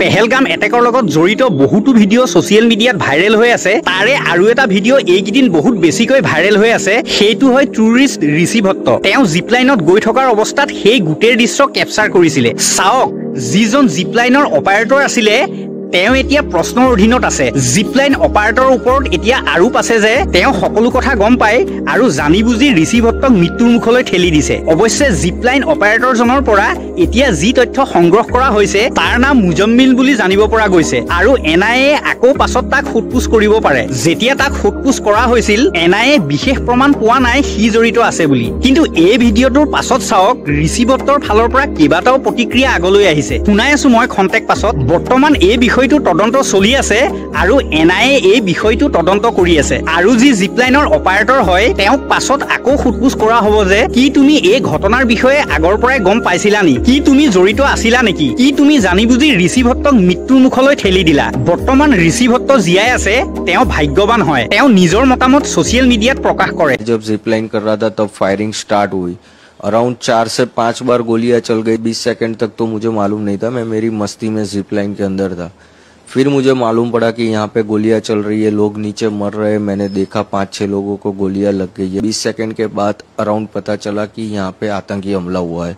পেহেলগাম এটেকৰ লগত জড়িত বহুতো ভিডিঅ' ছ'চিয়েল মিডিয়াত ভাইৰেল হৈ আছে। তাৰে আৰু এটা ভিডিঅ' এইকেইদিন বহুত বেছিকৈ ভাইৰেল হৈ আছে, সেইটো হয় টুৰিষ্ট ঋষি ভট্ট। তেওঁ জিপলাইনত গৈ থকাৰ অৱস্থাত সেই গোটেই দৃশ্য কেপচাৰ কৰিছিলে। চাওক, যিজন জিপলাইনৰ অপাৰেটৰ আছিলে তেওঁ এতিয়া প্ৰশ্নৰ অধীনত আছে। জিপলাইন অপাৰেটৰৰ ওপৰত এতিয়া আৰোপ আছে যে তেওঁ সকলো কথা গম পায় আৰু জানি বুজি ঋষি ভট্টক মৃত্যুৰ মুখলৈ ঠেলি দিছে। অৱশ্যে জিপলাইন অপাৰেটৰজনৰ পৰা এতিয়া যি তথ্য সংগ্ৰহ কৰা হৈছে তাৰ নাম মুজম্মিল বুলি জানিব পৰা গৈছে আৰু NIA আকৌ পাছত তাক সোধপোছ কৰিব পাৰে। যেতিয়া তাক সোধপোছ কৰা হৈছিল NIA বিশেষ প্ৰমাণ পোৱা নাই সি জড়িত আছে বুলি। কিন্তু এই ভিডিঅ'টোৰ পাছত চাওক, ঋষি ভট্টৰ ফালৰ পৰা কেইবাটাও প্ৰতিক্ৰিয়া আগলৈ আহিছে। শুনাই আছো মই খন্তেক পাছত। বৰ্তমান এই বিষয়টো তদন্ত চলি আছে আৰু NIA এই বিষয়টো তদন্ত কৰি আছে আৰু যি জিপলাইনৰ অপাৰেটৰ হয় তেওঁক পাছত আকৌ সোধপোছ কৰা হ'ব যে কি তুমি এই ঘটনাৰ বিষয়ে আগৰ পৰাই গম পাইছিলা নি, কি তুমি জড়িত আছিলা নেকি, কি তুমি জানি বুজি ঋষি ভট্টক মৃত্যুৰ মুখলৈ ঠেলি দিলা। বৰ্তমান ঋষি ভট্ট জীয়াই আছে, তেওঁ ভাগ্যৱান হয়। তেওঁ নিজৰ মতামত ছ'চিয়েল মিডিয়াত প্ৰকাশ কৰে। जब जिपलाइन कर रहा था तब फायरिंग स्टार्ट हुई। अराउंड 4 से 5 बार गोलियां चल गई। 20 सेकंड तक तो मुझे मालूम नहीं था, मैं मेरी मस्ती में जिपलाइन के अंदर था। फिर मुझे मालूम पड़ा कि यहाँ पे गोलियां चल रही है, लोग नीचे मर रहे हैं। मैंने देखा 5-6 लोगों को गोलियां लग गई है। 20 सेकंड के बाद अराउंड पता चला कि यहाँ पे आतंकी हमला हुआ है।